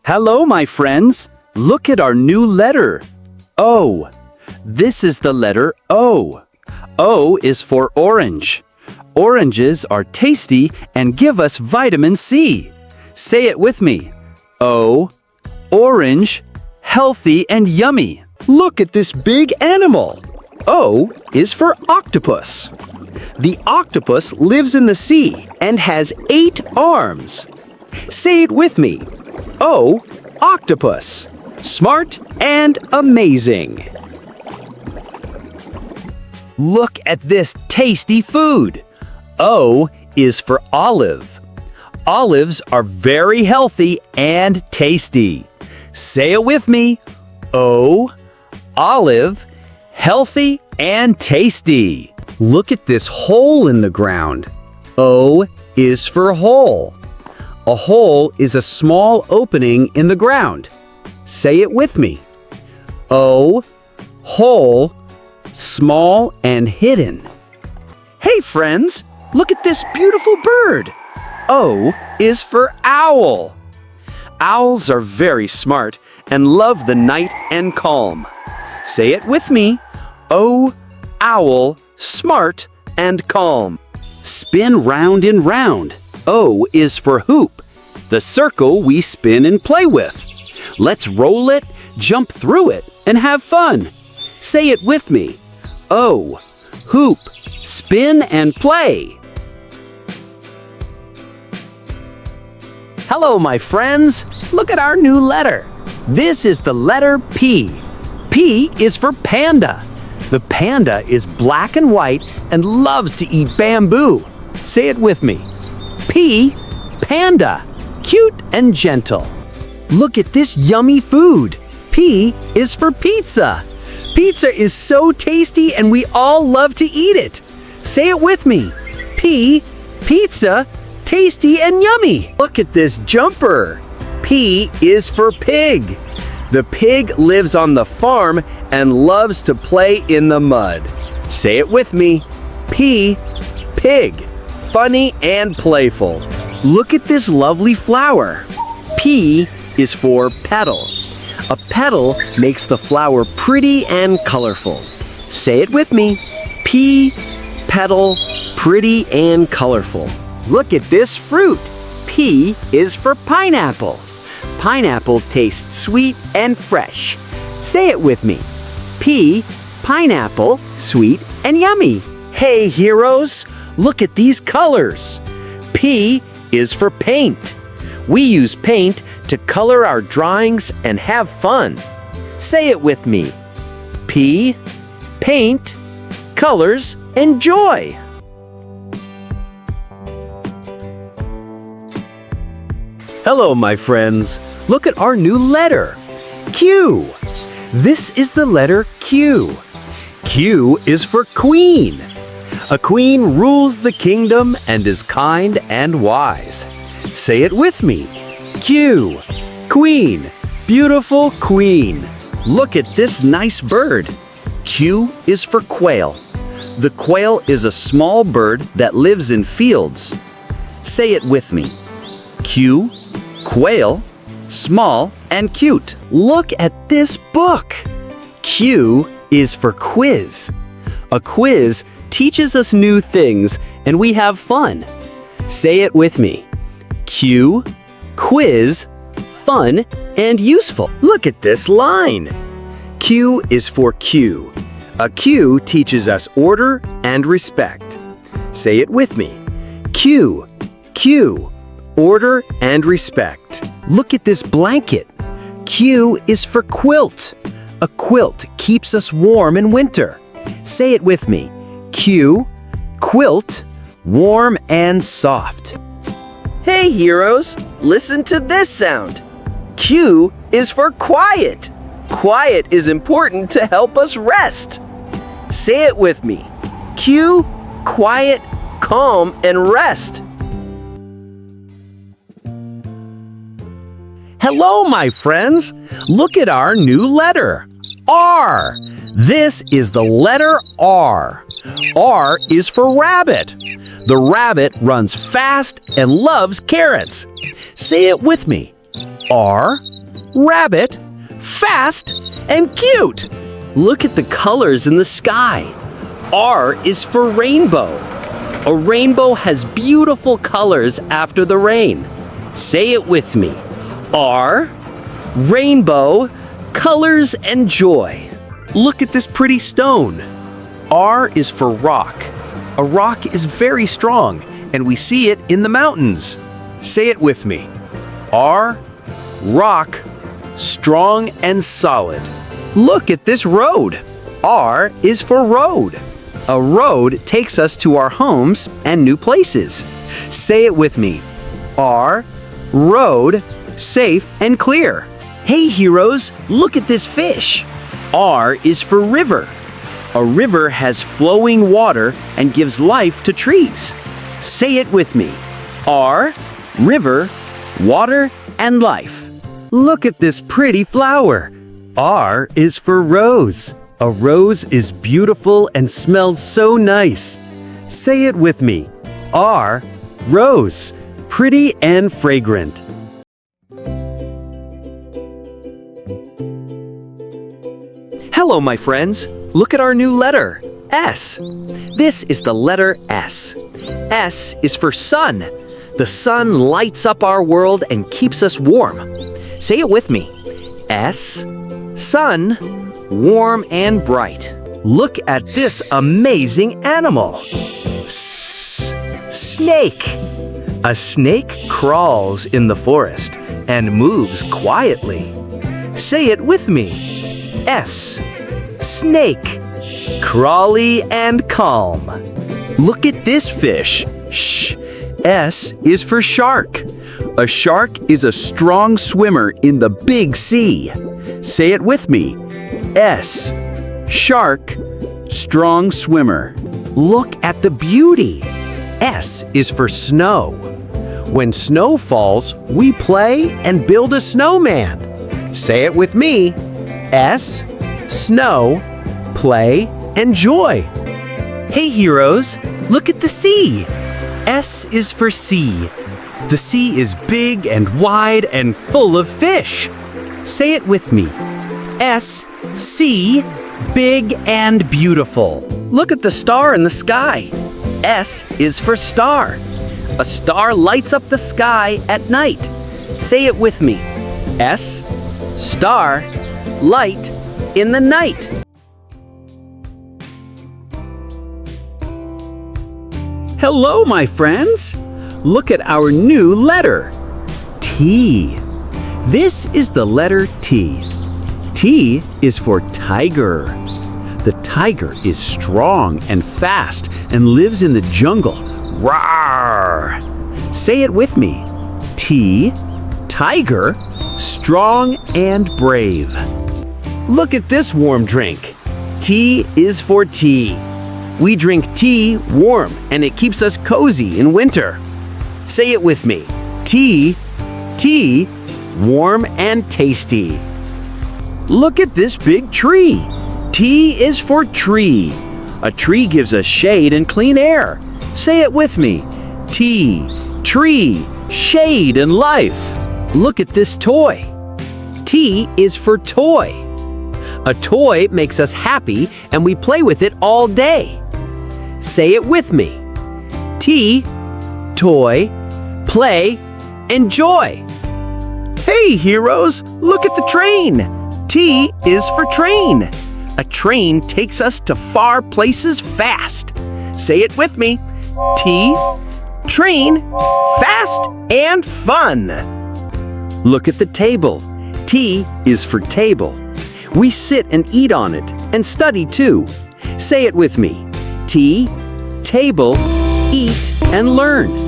Hello, my friends. Look at our new letter. O. This is the letter O. O is for orange. Oranges are tasty and give us vitamin C. Say it with me. O. Orange, healthy and yummy. Look at this big animal. O is for octopus. The octopus lives in the sea and has 8 arms. Say it with me. O, octopus. Smart and amazing. Look at this tasty food. O is for olive. Olives are very healthy and tasty. Say it with me. O, olive, healthy and tasty. Look at this hole in the ground. O is for hole. A hole is a small opening in the ground. Say it with me. O, hole, small and hidden. Hey friends, look at this beautiful bird. O is for owl. Owls are very smart and love the night and calm. Say it with me. O, owl, smart and calm. Spin round and round. O is for hoop, the circle we spin and play with. Let's roll it, jump through it, and have fun. Say it with me. O, hoop, spin and play. Hello, my friends. Look at our new letter. This is the letter P. P is for panda. The panda is black and white and loves to eat bamboo. Say it with me. P, panda, cute and gentle. Look at this yummy food. P is for pizza. Pizza is so tasty and we all love to eat it. Say it with me. P, pizza, tasty and yummy. Look at this jumper. P is for pig. The pig lives on the farm and loves to play in the mud. Say it with me. P, pig, funny and playful. Look at this lovely flower. P is for petal. A petal makes the flower pretty and colorful. Say it with me. P, petal, pretty and colorful. Look at this fruit. P is for pineapple. Pineapple tastes sweet and fresh. Say it with me. P, pineapple, sweet and yummy. Hey heroes, look at these colors. P is for paint. We use paint to color our drawings and have fun. Say it with me. P, paint, colors, and joy. Hello, my friends. Look at our new letter, Q. This is the letter Q. Q is for queen. A queen rules the kingdom and is kind and wise. Say it with me. Q, queen, beautiful queen. Look at this nice bird. Q is for quail. The quail is a small bird that lives in fields. Say it with me. Q, quail, small and cute. Look at this book. Q is for quiz. A quiz teaches us new things and we have fun. Say it with me. Q, quiz, fun and useful. Look at this line. Q is for Q. A Q teaches us order and respect. Say it with me. Q, Q, order and respect. Look at this blanket. Q is for quilt. A quilt keeps us warm in winter. Say it with me. Q, quilt, warm and soft. Hey heroes, listen to this sound. Q is for quiet. Quiet is important to help us rest. Say it with me. Q, quiet, calm, and rest. Hello, my friends. Look at our new letter, R. This is the letter R. R is for rabbit. The rabbit runs fast and loves carrots. Say it with me. R, rabbit, fast, and cute. Look at the colors in the sky. R is for rainbow. A rainbow has beautiful colors after the rain. Say it with me. R, rainbow, colors and joy. Look at this pretty stone. R is for rock. A rock is very strong, and we see it in the mountains. Say it with me. R, rock, strong and solid. Look at this road. R is for road. A road takes us to our homes and new places. Say it with me. R, road, safe and clear. Hey heroes, look at this fish. R is for river. A river has flowing water and gives life to trees. Say it with me. R, river, water and life. Look at this pretty flower. R is for rose. A rose is beautiful and smells so nice. Say it with me. R, rose, pretty and fragrant. Hello, my friends. Look at our new letter, S. This is the letter S. S is for sun. The sun lights up our world and keeps us warm. Say it with me. S, sun, warm and bright. Look at this amazing animal. Snake. A snake crawls in the forest and moves quietly. Say it with me. S, snake, crawly and calm. Look at this fish. Shh. S is for shark. A shark is a strong swimmer in the big sea. Say it with me. S, shark, strong swimmer. Look at the beauty. S is for snow. When snow falls, we play and build a snowman. Say it with me. S, snow, play, and joy. Hey heroes, look at the sea. S is for sea. The sea is big and wide and full of fish. Say it with me. S, sea, big and beautiful. Look at the star in the sky. S is for star. A star lights up the sky at night. Say it with me. S, star, light in the night. Hello, my friends. Look at our new letter, T. This is the letter T. T is for tiger. The tiger is strong and fast and lives in the jungle. Roar! Say it with me. T, tiger, strong and brave. Look at this warm drink. T is for tea. We drink tea warm and it keeps us cozy in winter. Say it with me. Tea, tea, warm and tasty. Look at this big tree. T is for tree. A tree gives us shade and clean air. Say it with me. T, tree, shade and life. Look at this toy. T is for toy. A toy makes us happy and we play with it all day. Say it with me. T, toy, play, enjoy. Hey heroes, look at the train. T is for train. A train takes us to far places fast. Say it with me. T, train, fast and fun. Look at the table. T is for table. We sit and eat on it and study too. Say it with me. T, table, eat and learn.